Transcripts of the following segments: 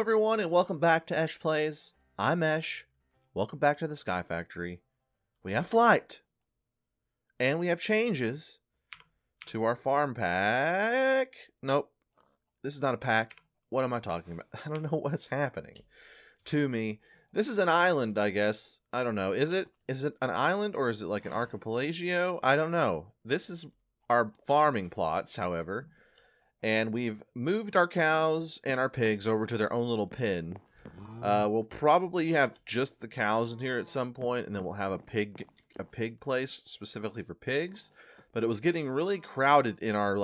everyone, and welcome back to EchPlays. I'm Esh. Welcome back to the Sky Factory. We have flight. And we have changes to our farm pack. Nope. This is not a pack. What am I talking about? I don't know what's happening to me. This is an island, I guess. I don't know. Is it an island or is it like an archipelago? I don't know. This is our farming plots, however. And we've moved our cows and our pigs over to their own little pen. We'll probably have just the cows in here at some point, and then we'll have a pig place specifically for pigs. But it was getting really crowded in our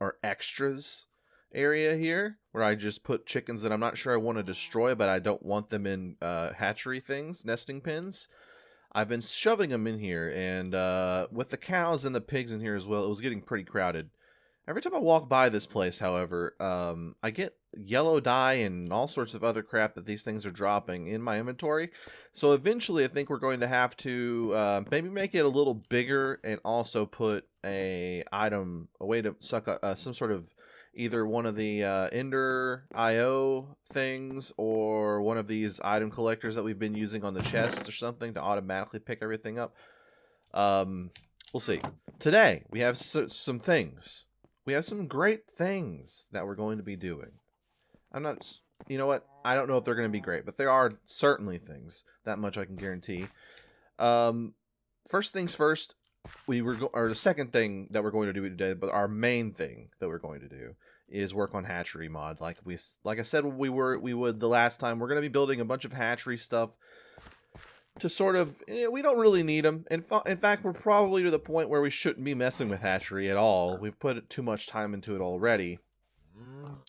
our extras area here, where I just put chickens that I'm not sure I want to destroy, but I don't want them in hatchery things, nesting pens. I've been shoving them in here, and with the cows and the pigs in here as well, it was getting pretty crowded. Every time I walk by this place, however, I get yellow dye and all sorts of other crap that these things are dropping in my inventory. So eventually I think we're going to have to maybe make it a little bigger and also put a way to suck some sort of either one of the Ender IO things or one of these item collectors that we've been using on the chests or something to automatically pick everything up. We'll see. Today we have some things. We have some great things that we're going to be doing. You know what? I don't know if they're going to be great, but there are certainly things. That much I can guarantee. First things first, the second thing that we're going to do today, but our main thing that we're going to do is work on hatchery mod. Like I said, we would the last time. We're going to be building a bunch of hatchery stuff to sort of, we don't really need them. In fact, we're probably to the point where we shouldn't be messing with hatchery at all. We've put too much time into it already.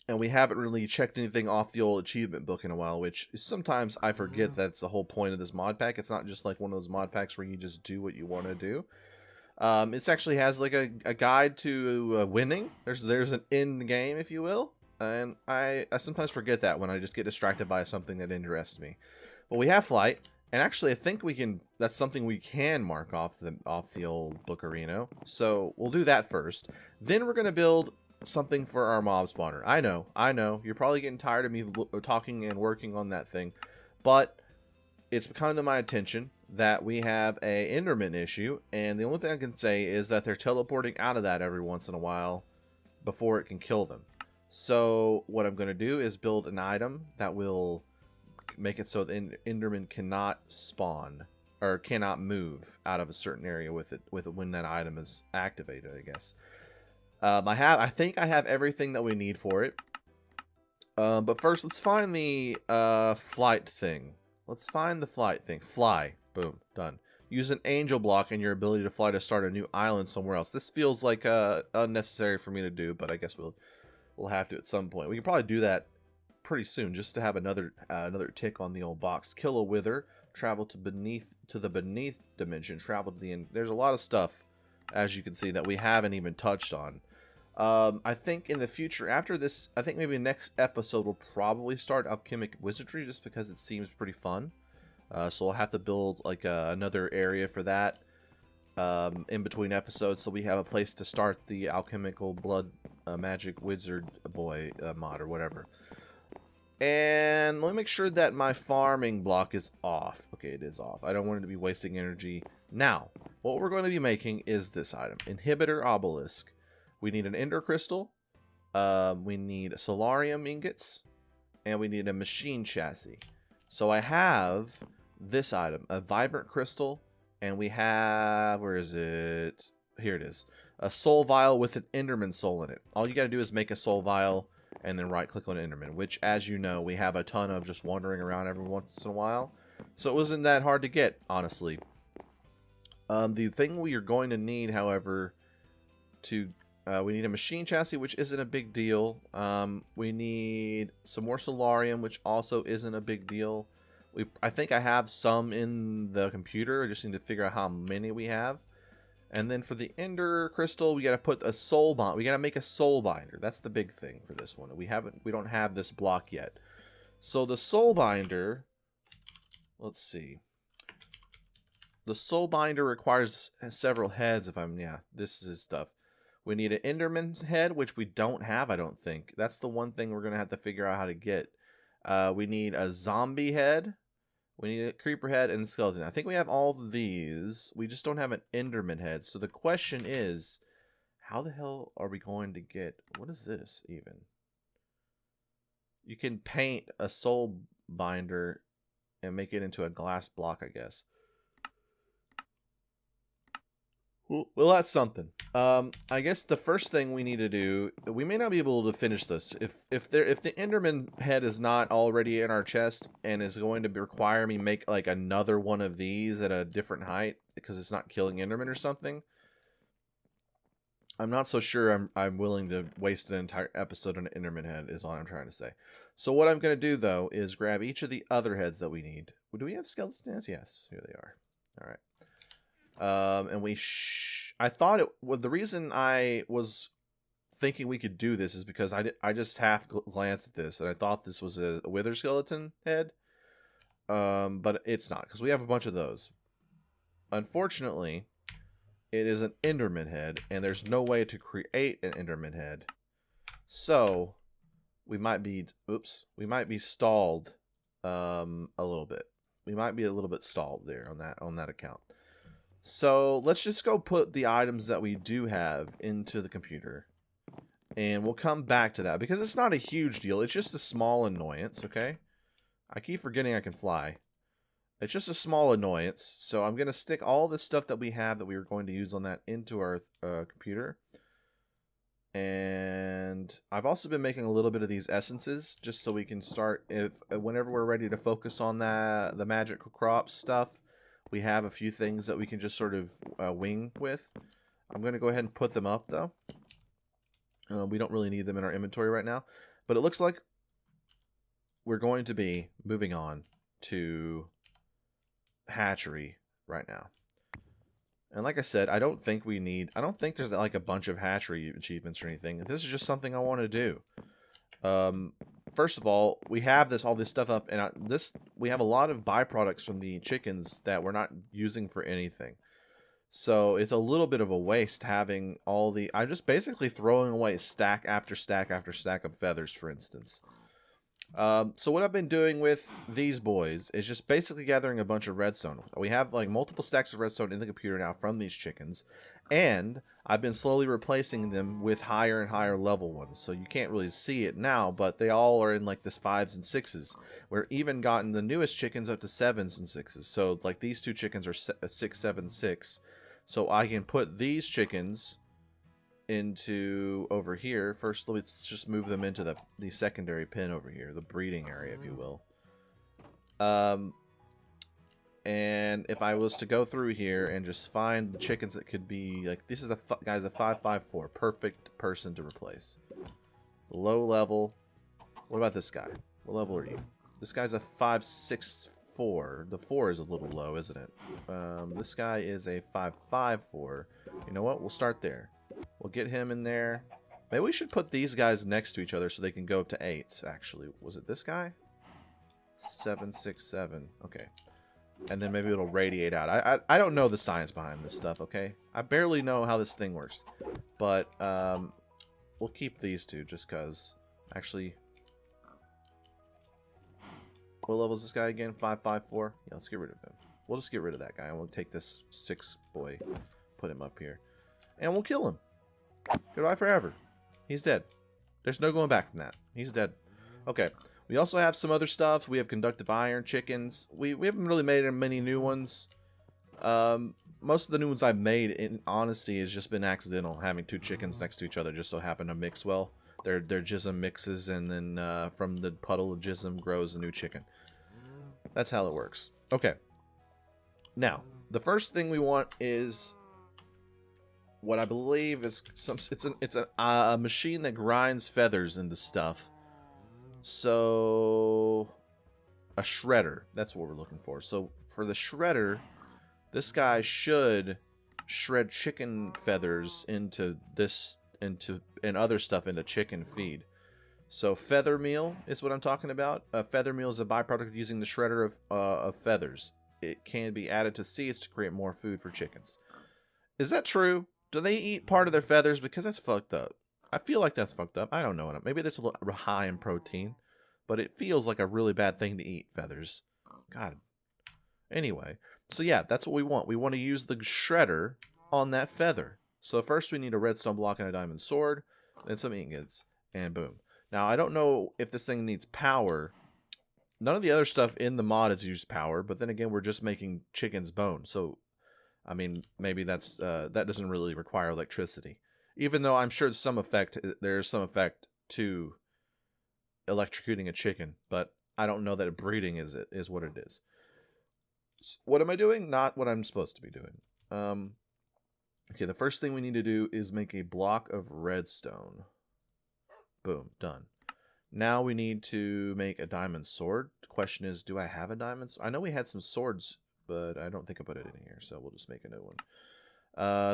And we haven't really checked anything off the old achievement book in a while, which sometimes I forget that's the whole point of this mod pack. It's not just like one of those mod packs where you just do what you want to do. It actually has like a guide to winning. There's an end game, if you will. And I sometimes forget that when I just get distracted by something that interests me. But we have flight. And actually, I think that's something we can mark off the old Bookerino. So we'll do that first. Then we're going to build something for our mob spawner. I know. You're probably getting tired of me talking and working on that thing. But it's come to my attention that we have a Enderman issue. And the only thing I can say is that they're teleporting out of that every once in a while before it can kill them. So what I'm going to do is build an item that will make it so the Enderman cannot spawn or cannot move out of a certain area with it when that item is activated, I guess. I think I have everything that we need for it. But first, let's find the flight thing. Let's find the flight thing. Fly. Boom. Done. Use an angel block and your ability to fly to start a new island somewhere else. This feels like unnecessary for me to do, but I guess we'll have to at some point. We can probably do that pretty soon, just to have another tick on the old box. Kill a wither, travel to the beneath dimension, travel to the end. There's a lot of stuff, as you can see, that we haven't even touched on. I think in the future, after this, I think maybe next episode we'll probably start alchemic wizardry, just because it seems pretty fun. So we'll have to build like another area for that in between episodes, so we have a place to start the alchemical blood magic wizard boy mod or whatever. And let me make sure that my farming block is off. Okay, it is off. I don't want it to be wasting energy. Now, what we're going to be making is this item. Inhibitor obelisk. We need an ender crystal. We need solarium ingots. And we need a machine chassis. So I have this item. A vibrant crystal. And we have... where is it? Here it is. A soul vial with an enderman soul in it. All you got to do is make a soul vial and then right click on Enderman, which, as you know, we have a ton of just wandering around every once in a while. So it wasn't that hard to get, honestly. The thing we are going to need, however, we need a machine chassis, which isn't a big deal. We need some more solarium, which also isn't a big deal. I think I have some in the computer. I just need to figure out how many we have. And then for the ender crystal, we gotta put a soul bond. We gotta make a soul binder. That's the big thing for this one. We don't have this block yet. So the soul binder, let's see. The soul binder requires several heads. This is stuff. We need an Enderman head, which we don't have, I don't think. That's the one thing we're going to have to figure out how to get. We need a zombie head. We need a creeper head and a skeleton. I think we have all of these. We just don't have an Enderman head. So the question is, how the hell are we going to get... What is this, even? You can paint a soul binder and make it into a glass block, I guess. Well, that's something. I guess the first thing we need to do, we may not be able to finish this. If the Enderman head is not already in our chest and is going to require me make like another one of these at a different height because it's not killing Enderman or something, I'm not so sure I'm willing to waste an entire episode on an Enderman head is all I'm trying to say. So what I'm going to do though is grab each of the other heads that we need. Do we have skeleton heads? Yes, here they are. All right. And I thought it was the reason I was thinking we could do this is because I just half glanced at this and I thought this was a wither skeleton head, but it's not because we have a bunch of those. Unfortunately, it is an Enderman head and there's no way to create an Enderman head, so we might be stalled a little bit. We might be a little bit stalled there on that account. So let's just go put the items that we do have into the computer. And we'll come back to that because it's not a huge deal. It's just a small annoyance, okay? I keep forgetting I can fly. It's just a small annoyance. So I'm going to stick all the stuff that we have that we were going to use on that into our computer. And I've also been making a little bit of these essences just so we can start whenever we're ready to focus on the magical crop stuff. We have a few things that we can just sort of wing with. I'm going to go ahead and put them up, though. We don't really need them in our inventory right now. But it looks like we're going to be moving on to Hatchery right now. And like I said, I don't think there's like a bunch of Hatchery achievements or anything. This is just something I want to do. First of all, we have all this stuff up, and we have a lot of byproducts from the chickens that we're not using for anything. So it's a little bit of a waste having all the... I'm just basically throwing away stack after stack after stack of feathers, for instance. So what I've been doing with these boys is just basically gathering a bunch of redstone. We have like multiple stacks of redstone in the computer now from these chickens, and I've been slowly replacing them with higher and higher level ones. So you can't really see it now, but they all are in like this 5s and 6s. We're even gotten the newest chickens up to 7s and 6s. So like these two chickens are 6, 7, 6. So I can put these chickens into over here. First, let's just move them into the secondary pen over here, the breeding area, if you will. And if I was to go through here and just find the chickens that could be like, this is guy's a 554, perfect person to replace. Low level. What about this guy? What level are you? This guy's a 564. The 4 is a little low, isn't it? This guy is a 554. You know what? We'll start there. We'll get him in there. Maybe we should put these guys next to each other so they can go up to 8s, actually. Was it this guy? 767. Okay. And then maybe it'll radiate out. I don't know the science behind this stuff, okay? I barely know how this thing works. But we'll keep these two just because. Actually, what level is this guy again? 554? Yeah, let's get rid of him. We'll just get rid of that guy. And we'll take this 6 boy, put him up here. And we'll kill him. Goodbye forever. He's dead. There's no going back from that. He's dead. Okay. We also have some other stuff. We have conductive iron, chickens. We haven't really made many new ones. Most of the new ones I've made, in honesty, has just been accidental. Having 2 chickens next to each other just so happen to mix well. Their jism mixes, and then from the puddle of jism grows a new chicken. That's how it works. Okay. Now, the first thing we want is what I believe is it's a machine that grinds feathers into stuff. So a shredder, that's what we're looking for. So for the shredder, this guy should shred chicken feathers into this and other stuff into chicken feed. So feather meal is what I'm talking about. Feather meal is a byproduct of using the shredder of feathers. It can be added to seeds to create more food for chickens. Is that true? Do they eat part of their feathers? Because that's fucked up. I feel like that's fucked up. I don't know. Maybe that's a little high in protein, but it feels like a really bad thing to eat, feathers. God. Anyway, so yeah, that's what we want. We want to use the shredder on that feather. So first we need a redstone block and a diamond sword, then some ingots, and boom. Now, I don't know if this thing needs power. None of the other stuff in the mod has used power, but then again, we're just making chicken's bone. So, I mean, maybe that's that doesn't really require electricity. Even though I'm sure there's some effect to electrocuting a chicken, but I don't know that breeding is what it is. So what am I doing? Not what I'm supposed to be doing. Okay, the first thing we need to do is make a block of redstone. Boom, done. Now we need to make a diamond sword. The question is, do I have a diamond sword? I know we had some swords, but I don't think I put it in here, so we'll just make a new one.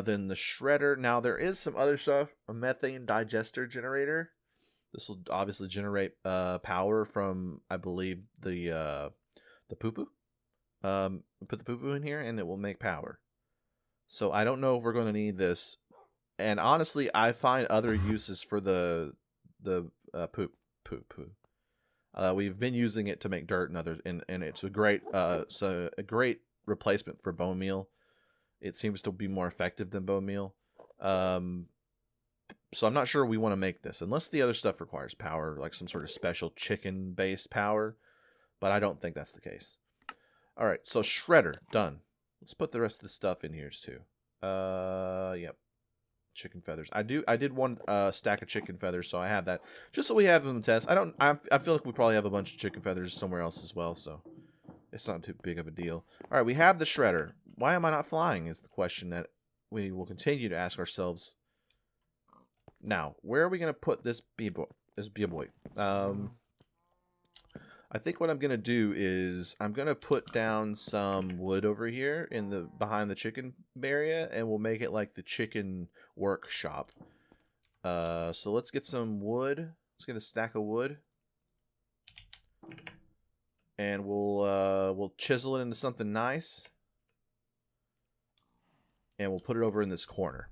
Then the shredder. Now there is some other stuff. A methane digester generator. This will obviously generate power from, I believe, the poo-poo. Put the poo-poo in here, and it will make power. So I don't know if we're going to need this. And honestly, I find other uses for the poo-poo. We've been using it to make dirt and other, and it's a great replacement for bone meal. It seems to be more effective than bone meal. So I'm not sure we want to make this unless the other stuff requires power, like some sort of special chicken-based power. But I don't think that's the case. All right, so shredder done. Let's put the rest of the stuff in here too. Yep. Chicken feathers. I did one stack of chicken feathers, so I have that just so we have them to test. I feel like we probably have a bunch of chicken feathers somewhere else as well, so it's not too big of a deal. All right, we have the shredder. Why am I not flying is the question that we will continue to ask ourselves. Now, where are we going to put this b-boy? I think what I'm going to do is I'm going to put down some wood over here in the behind the chicken area, and we'll make it like the chicken workshop. So let's get some wood. Let's get a stack of wood. And we'll chisel it into something nice. And we'll put it over in this corner.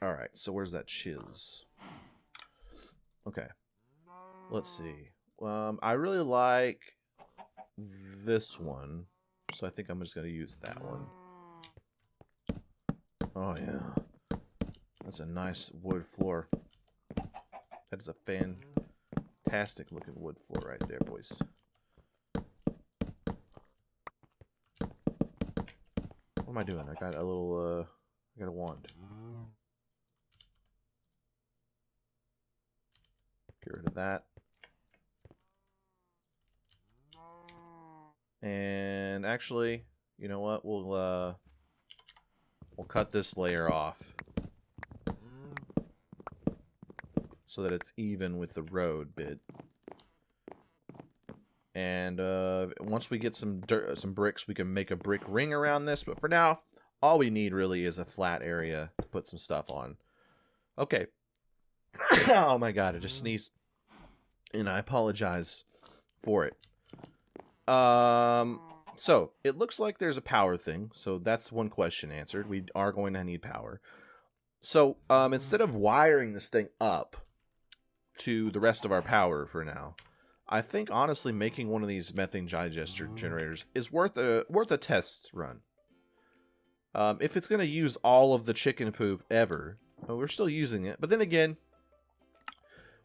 All right, so where's that chiz? Okay. Let's see. I really like this one, so I think I'm just going to use that one. Oh, yeah. That's a nice wood floor. That is a fantastic looking wood floor right there, boys. What am I doing? I got a little, I got a wand. Get rid of that. And actually, you know what? We'll cut this layer off so that it's even with the road bit. And once we get some bricks, we can make a brick ring around this. But for now, all we need really is a flat area to put some stuff on. Okay. Oh my god, I just sneezed. And I apologize for it. So it looks like there's a power thing. So that's one question answered. We are going to need power. So instead of wiring this thing up to the rest of our power for now, I think honestly making one of these methane digester generators is worth a test run. If it's going to use all of the chicken poop ever, well, we're still using it. But then again,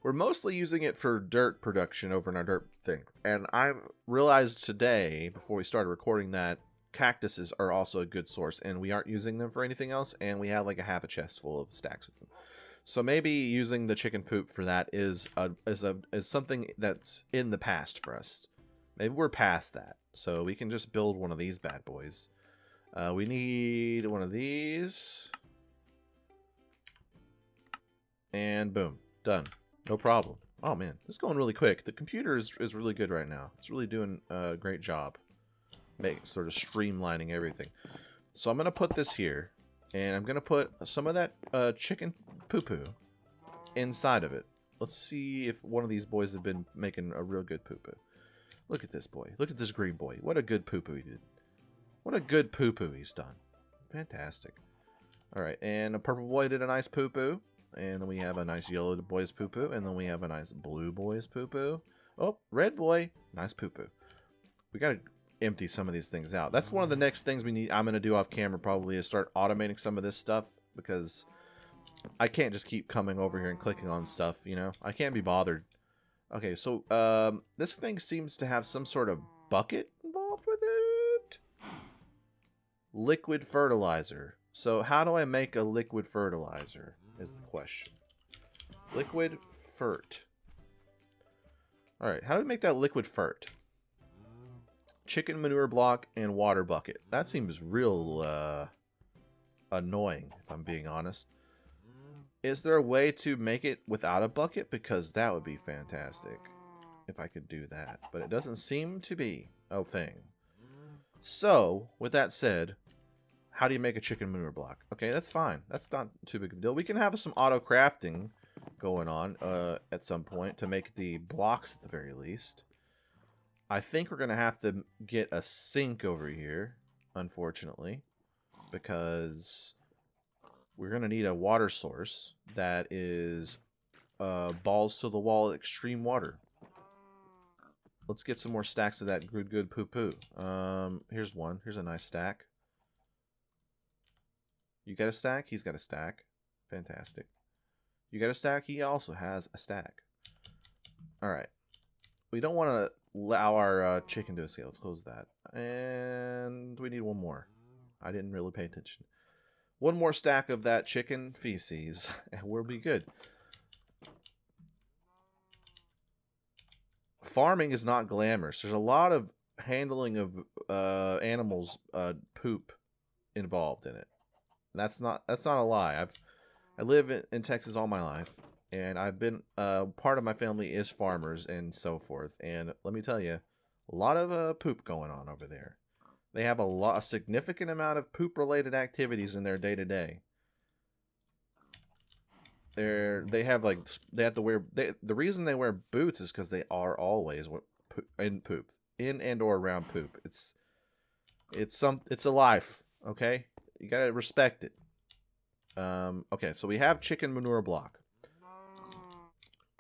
we're mostly using it for dirt production over in our dirt thing. And I realized today, before we started recording, that cactuses are also a good source. And we aren't using them for anything else. And we have like a half a chest full of stacks of them. So maybe using the chicken poop for that is something that's in the past for us. Maybe we're past that. So we can just build one of these bad boys. We need one of these. And boom. Done. No problem. Oh man, this is going really quick. The computer is really good right now. It's really doing a great job. Sort of streamlining everything. So I'm going to put this here. And I'm going to put some of that chicken poo-poo inside of it. Let's see if one of these boys have been making a real good poo-poo. Look at this boy. Look at this green boy. What a good poo-poo he did. What a good poo-poo he's done. Fantastic. Alright, and a purple boy did a nice poo-poo. And then we have a nice yellow boy's poo-poo. And then we have a nice blue boy's poo-poo. Oh, red boy. Nice poo-poo. We gotta empty some of these things out. That's one of the next things I'm gonna do off camera probably is start automating some of this stuff. Because I can't just keep coming over here and clicking on stuff, you know? I can't be bothered. Okay, so this thing seems to have some sort of bucket involved with it. Liquid fertilizer. So how do I make a liquid fertilizer is the question. Liquid fert. Alright, how do we make that liquid fert? Chicken manure block and water bucket. That seems real annoying, if I'm being honest. Is there a way to make it without a bucket? Because that would be fantastic if I could do that. But it doesn't seem to be a thing. So, with that said, how do you make a chicken manure block? Okay, that's fine. That's not too big of a deal. We can have some auto crafting going on at some point to make the blocks at the very least. I think we're going to have to get a sink over here, unfortunately, because we're going to need a water source that is balls to the wall extreme water. Let's get some more stacks of that good poo-poo. Here's one. Here's a nice stack. You got a stack? He's got a stack. Fantastic. You got a stack? He also has a stack. Alright. We don't want to allow our chicken to escape. Let's close that. And we need one more. I didn't really pay attention. One more stack of that chicken feces, and we'll be good. Farming is not glamorous. There's a lot of handling of animals' poop involved in it. That's not a lie. I live in Texas all my life, and I've been part of my family is farmers and so forth. And let me tell you, a lot of poop going on over there. They have a significant amount of poop related activities in their day to day. They have to wear the reason they wear boots is because they are always in poop, in and or around poop. It's a life, okay? You gotta respect it. Okay, so we have chicken manure block.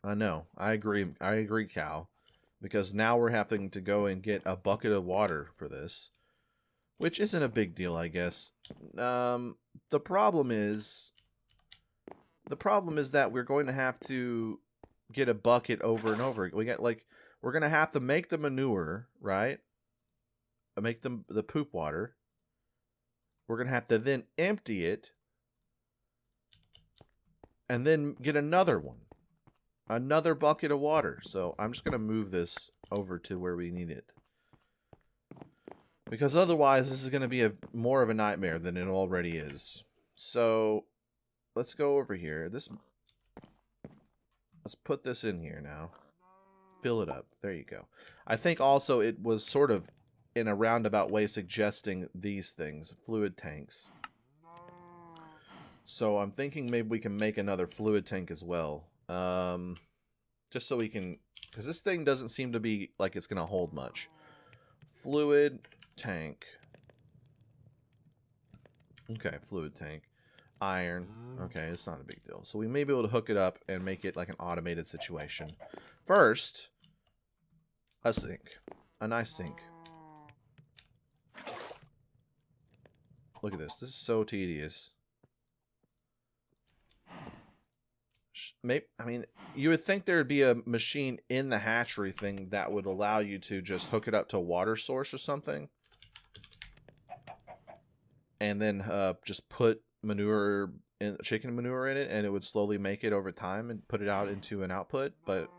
I know. I agree, Cal. Because now we're having to go and get a bucket of water for this. Which isn't a big deal, I guess. The problem is that we're going to have to get a bucket over and over. We're gonna have to make the manure, right? Make the poop water. We're gonna have to then empty it. And then get another one. Another bucket of water. So I'm just gonna move this over to where we need it. Because otherwise this is gonna be more of a nightmare than it already is. So let's go over here. Let's put this in here now. Fill it up. There you go. I think also it was sort of in a roundabout way suggesting these things. Fluid tanks. So I'm thinking maybe we can make another fluid tank as well. Just so we can... Because this thing doesn't seem to be like it's going to hold much. Fluid tank. Okay, fluid tank. Iron. Okay, it's not a big deal. So we may be able to hook it up and make it like an automated situation. First, a sink. A nice sink. Look at this. This is so tedious. I mean, you would think there would be a machine in the hatchery thing that would allow you to just hook it up to a water source or something. And then just put chicken manure in it, and it would slowly make it over time and put it out into an output. But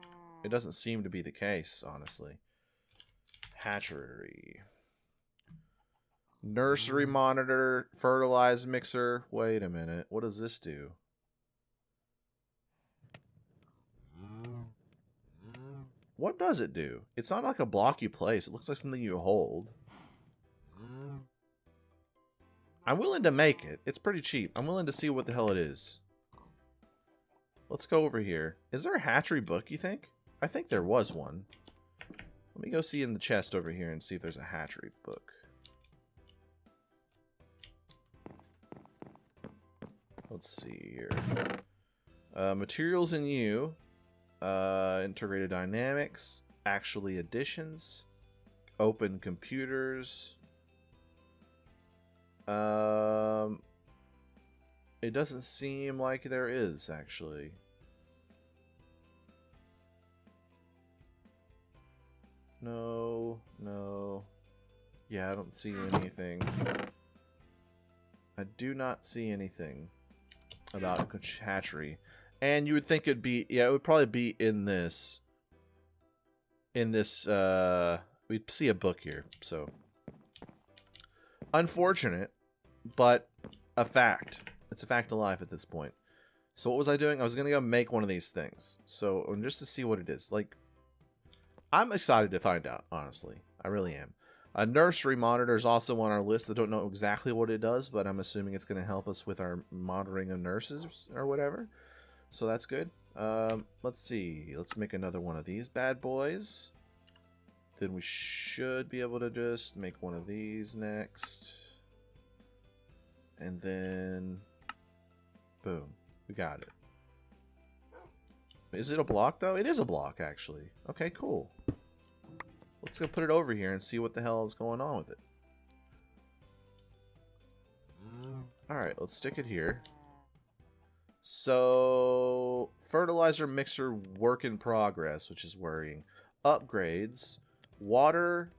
it doesn't seem to be the case, honestly. Hatchery. Nursery monitor, fertilize mixer. Wait a minute. What does this do? What does it do? It's not like a block you place. It looks like something you hold. I'm willing to make it. It's pretty cheap. I'm willing to see what the hell it is. Let's go over here. Is there a hatchery book, you think? I think there was one. Let me go see in the chest over here and see if there's a hatchery book. Let's see here. Materials in you. Integrated dynamics. Actually additions. Open computers. It doesn't seem like there is, actually. No, no. Yeah, I don't see anything. I do not see anything about Hatchery. And you would think it'd be, yeah, it would probably be in this. We'd see a book here, so. Unfortunate, but a fact. It's a fact of life at this point. So what was I doing? I was going to go make one of these things. So, just to see what it is. Like, I'm excited to find out, honestly. I really am. A nursery monitor is also on our list. I don't know exactly what it does, but I'm assuming it's going to help us with our monitoring of nurses or whatever. So that's good. Let's see. Let's make another one of these bad boys. Then we should be able to just make one of these next. And then, boom, we got it. Is it a block, though? It is a block, actually. Okay, cool. Let's go put it over here and see what the hell is going on with it. Alright, let's stick it here. So, fertilizer mixer work in progress, which is worrying. Upgrades. Water.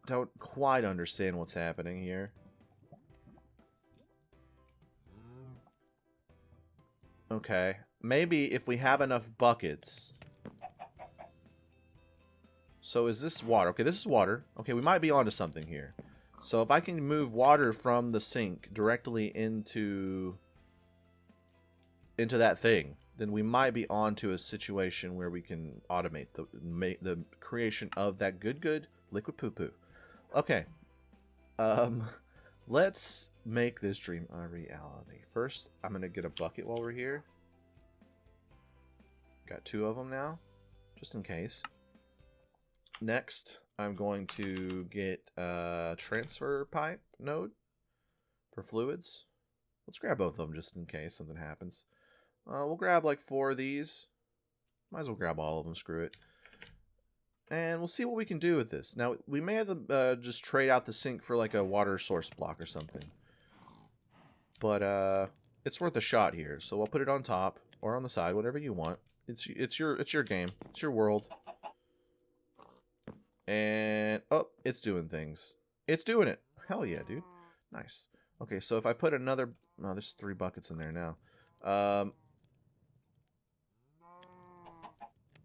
Don't quite understand what's happening here. Okay. Maybe if we have enough buckets. So is this water? Okay, this is water. Okay, we might be onto something here. So if I can move water from the sink directly into that thing, then we might be onto a situation where we can automate the creation of that good liquid poo-poo. Okay. Let's make this dream a reality. First, I'm going to get a bucket while we're here. Got 2 of them now, just in case. Next, I'm going to get a transfer pipe node for fluids. Let's grab both of them just in case something happens. We'll grab like 4 of these. Might as well grab all of them, screw it. And we'll see what we can do with this. Now, we may have to just trade out the sink for like a water source block or something. But it's worth a shot here. So I'll put it on top or on the side, whatever you want. It's your game. It's your world. And, oh, it's doing things. It's doing it. Hell yeah, dude. Nice. Okay, so if I put another... Oh, there's 3 buckets in there now.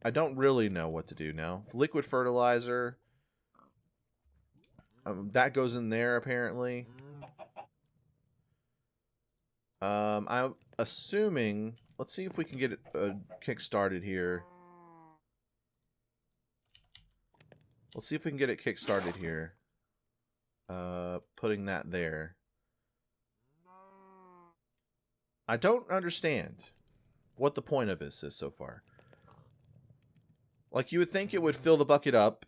I don't really know what to do now. Liquid fertilizer. That goes in there, apparently. I'm assuming... Let's see if we can get it kick-started here. Let's see if we can get it kick-started here. Putting that there. I don't understand what the point of this is so far. Like, you would think it would fill the bucket up.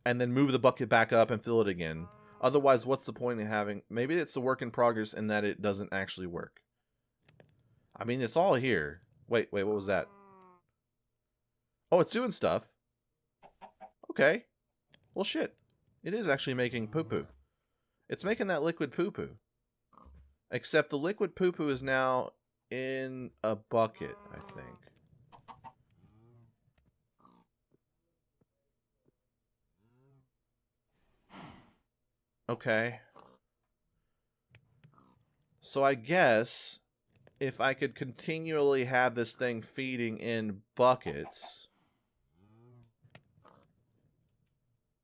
And then move the bucket back up and fill it again. Otherwise, what's the point of having... Maybe it's a work in progress in that it doesn't actually work. I mean, it's all here. Wait, what was that? Oh, it's doing stuff. Okay. Well, shit. It is actually making poo-poo. It's making that liquid poo-poo. Except the liquid poo-poo is now in a bucket, I think. Okay. So I guess if I could continually have this thing feeding in buckets...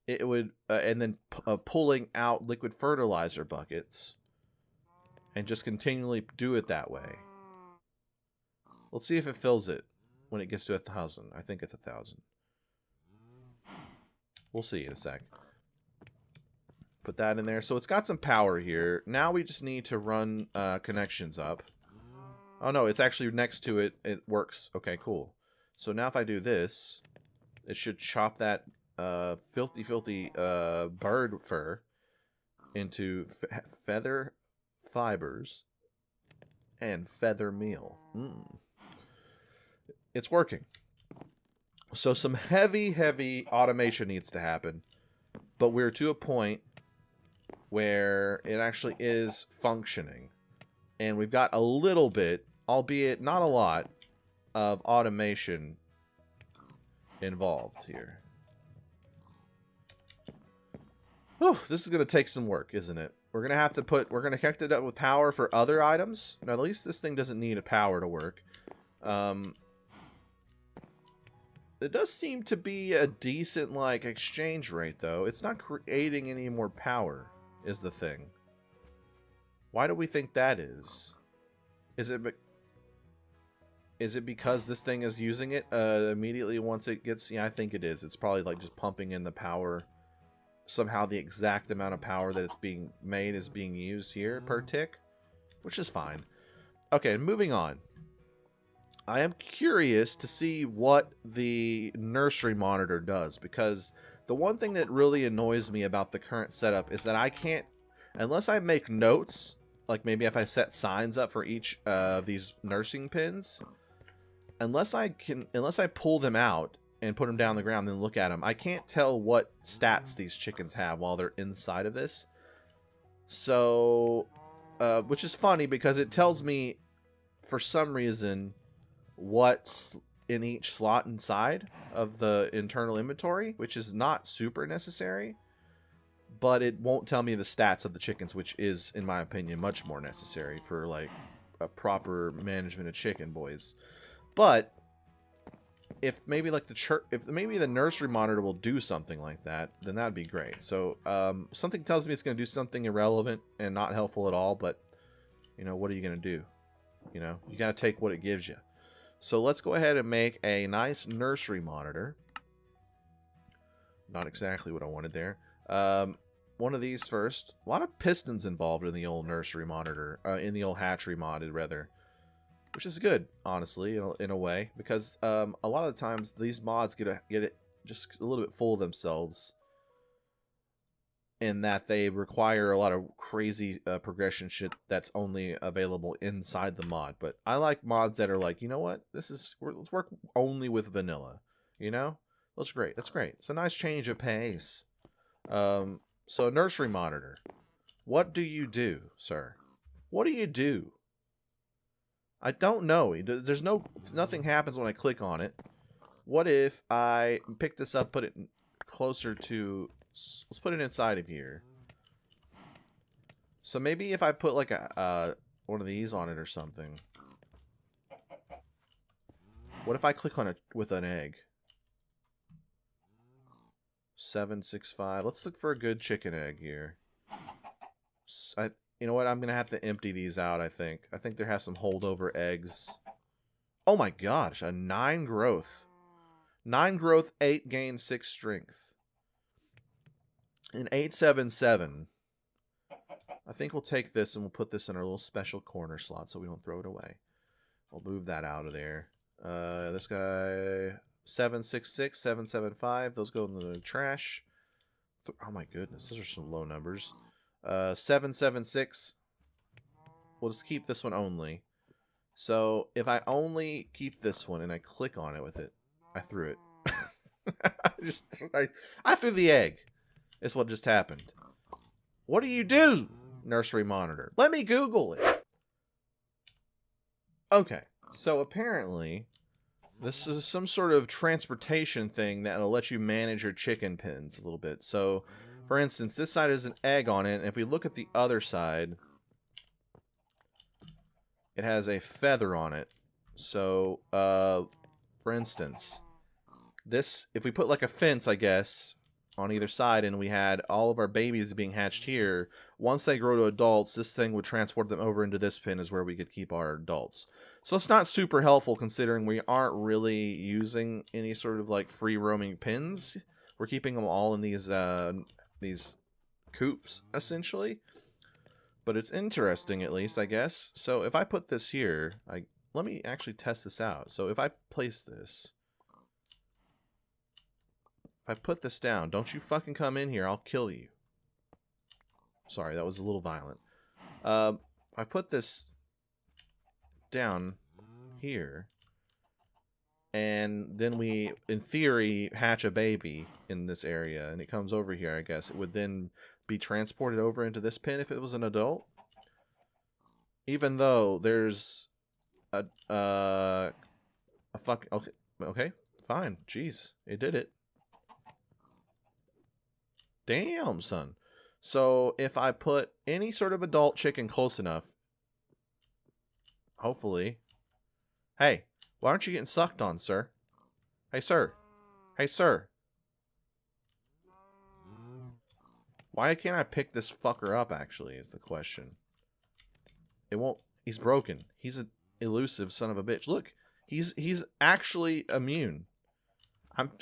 It would, and then pulling out liquid fertilizer buckets, and just continually do it that way. Let's see if it fills it when it gets to 1,000. I think it's 1,000. We'll see in a sec. Put that in there. So it's got some power here. Now we just need to run connections up. Oh no, it's actually next to it. It works. Okay, cool. So now if I do this, it should chop that filthy bird fur into feather fibers and feather meal. It's working. So some heavy automation needs to happen, but we're to a point where it actually is functioning. And we've got a little bit, albeit not a lot, of automation involved here. Whew, this is going to take some work, isn't it? We're going to have to we're going to connect it up with power for other items. Now, at least this thing doesn't need a power to work. It does seem to be a decent, like, exchange rate, though. It's not creating any more power, is the thing. Why do we think that is? Is it because this thing is using it immediately once it gets... Yeah, I think it is. It's probably, like, just pumping in the power. Somehow the exact amount of power that it's being made is being used here per tick, which is fine. Okay, moving on. I am curious to see what the nursery monitor does, because the one thing that really annoys me about the current setup is that I can't, unless I make notes, like maybe if I set signs up for each of these nursing pins, unless I pull them out and put them down on the ground and look at them, I can't tell what stats these chickens have while they're inside of this. So, which is funny because it tells me, for some reason, what's in each slot inside of the internal inventory, which is not super necessary, but it won't tell me the stats of the chickens, which is, in my opinion, much more necessary for, like, a proper management of chicken boys. But if maybe like maybe the nursery monitor will do something like that, then that'd be great. So something tells me it's going to do something irrelevant and not helpful at all, but you know, what are you going to do? You know, you got to take what it gives you. So let's go ahead and make a nice nursery monitor. Not exactly what I wanted there. One of these first. A lot of pistons involved in the old nursery monitor, in the old hatchery modded rather. Which is good, honestly, in a way, because a lot of the times these mods get it just a little bit full of themselves, in that they require a lot of crazy progression shit that's only available inside the mod. But I like mods that are like, you know what, let's work only with vanilla, you know? That's great. That's great. It's a nice change of pace. So nursery monitor, what do you do, sir? What do you do? I don't know. There's nothing happens when I click on it. What if I pick this up, put it closer to... Let's put it inside of here. So maybe if I put like a one of these on it or something. What if I click on it with an egg? 765. Let's look for a good chicken egg here. You know what? I'm going to have to empty these out, I think. I think there has some holdover eggs. Oh my gosh, a 9 growth. 9 growth, 8 gain, 6 strength. An 877. I think we'll take this and we'll put this in our little special corner slot so we don't throw it away. We'll move that out of there. This guy, 766, 775. Those go in the trash. Oh my goodness, those are some low numbers. 776. We'll just keep this one only. So if I only keep this one and I click on it with it, I threw it. I threw the egg. Is what just happened. What do you do, nursery monitor? Let me Google it. Okay, so apparently this is some sort of transportation thing that will let you manage your chicken pens a little bit. So, for instance, this side has an egg on it, and if we look at the other side, it has a feather on it. So, for instance, this, if we put like a fence, I guess, on either side, and we had all of our babies being hatched here, once they grow to adults, this thing would transport them over into this pen is where we could keep our adults. So it's not super helpful considering we aren't really using any sort of like free roaming pens. We're keeping them all in these coops essentially. But it's interesting, at least, I guess. So if I put this here, let me actually test this out. So if I place this, if I put this down, don't you fucking come in here, I'll kill you. Sorry, that was a little violent. I put this down here, and then we, in theory, hatch a baby in this area, and it comes over here, I guess. It would then be transported over into this pen if it was an adult. Even though there's a fuck. Okay, fine. Jeez, it did it. Damn, son. So if I put any sort of adult chicken close enough, hopefully. Hey, why aren't you getting sucked on, sir? Hey, sir. Hey, sir. Why can't I pick this fucker up, actually, is the question. It won't. He's broken. He's an elusive son of a bitch. Look, he's actually immune.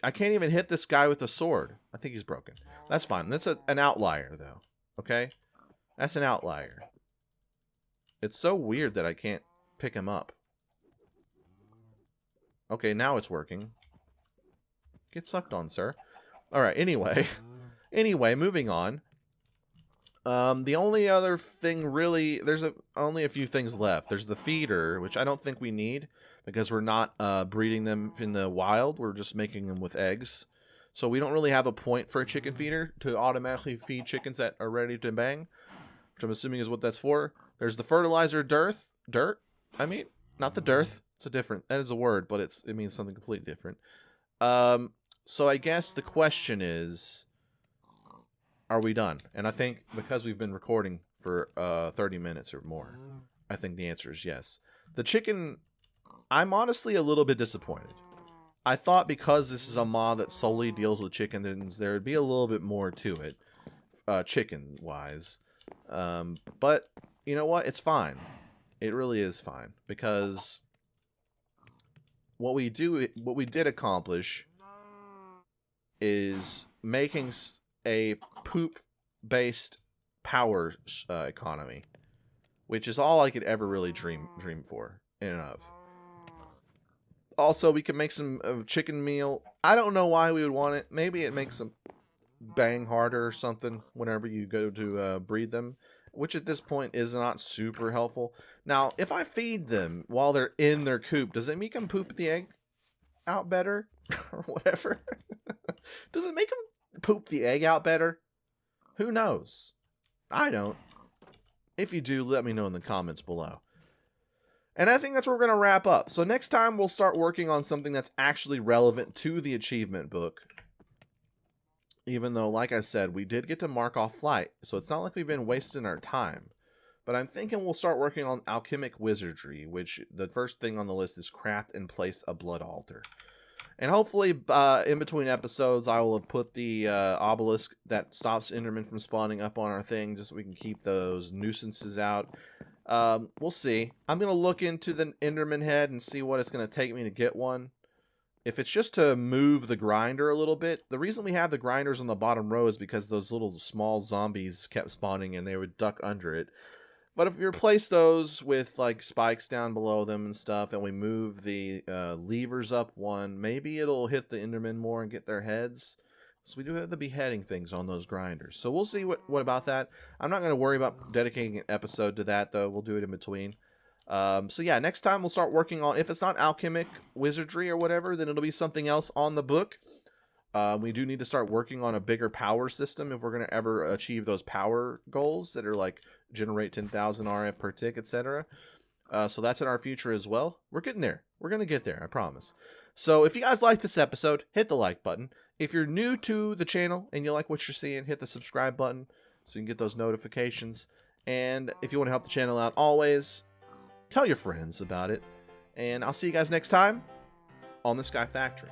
I can't even hit this guy with a sword. I think he's broken. That's fine. That's an outlier, though. Okay? That's an outlier. It's so weird that I can't pick him up. Okay, now it's working. Get sucked on, sir. Alright, anyway. Anyway, moving on. The only other thing really... There's only a few things left. There's the feeder, which I don't think we need, because we're not breeding them in the wild. We're just making them with eggs. So we don't really have a point for a chicken feeder to automatically feed chickens that are ready to bang, which I'm assuming is what that's for. There's the fertilizer dirt. I mean, not the dearth. It's a different... That is a word, but it means something completely different. So I guess the question is... Are we done? And I think because we've been recording for 30 minutes or more, I think the answer is yes. The chicken, I'm honestly a little bit disappointed. I thought because this is a mod that solely deals with chickens, there would be a little bit more to it, chicken-wise. But you know what? It's fine. It really is fine, because what we did accomplish is making a poop-based power economy, which is all I could ever really dream for in and of. Also, we can make some chicken meal. I don't know why we would want it. Maybe it makes them bang harder or something whenever you go to breed them, which at this point is not super helpful. Now, if I feed them while they're in their coop, does it make them poop the egg out better or whatever? Does it make them poop the egg out better? Who knows? I don't. If you do, let me know in the comments below. And I think that's where we're going to wrap up. So next time we'll start working on something that's actually relevant to the achievement book. Even though, like I said, we did get to mark off flight. So it's not like we've been wasting our time. But I'm thinking we'll start working on alchemic wizardry, which the first thing on the list is craft and place a blood altar. And hopefully, in between episodes, I will have put the obelisk that stops Enderman from spawning up on our thing, just so we can keep those nuisances out. We'll see. I'm going to look into the Enderman head and see what it's going to take me to get one. If it's just to move the grinder a little bit, the reason we have the grinders on the bottom row is because those little small zombies kept spawning and they would duck under it. But if you replace those with like spikes down below them and stuff, and we move the levers up one, maybe it'll hit the Endermen more and get their heads. So we do have the beheading things on those grinders. So we'll see what about that. I'm not going to worry about dedicating an episode to that, though. We'll do it in between. So yeah, next time we'll start working on, if it's not alchemic wizardry or whatever, then it'll be something else on the book. We do need to start working on a bigger power system if we're going to ever achieve those power goals that are like generate 10,000 RF per tick, etc. So that's in our future as well. We're getting there. We're going to get there, I promise. So if you guys like this episode, hit the like button. If you're new to the channel and you like what you're seeing, hit the subscribe button so you can get those notifications. And if you want to help the channel out, always tell your friends about it. And I'll see you guys next time on the Sky Factory.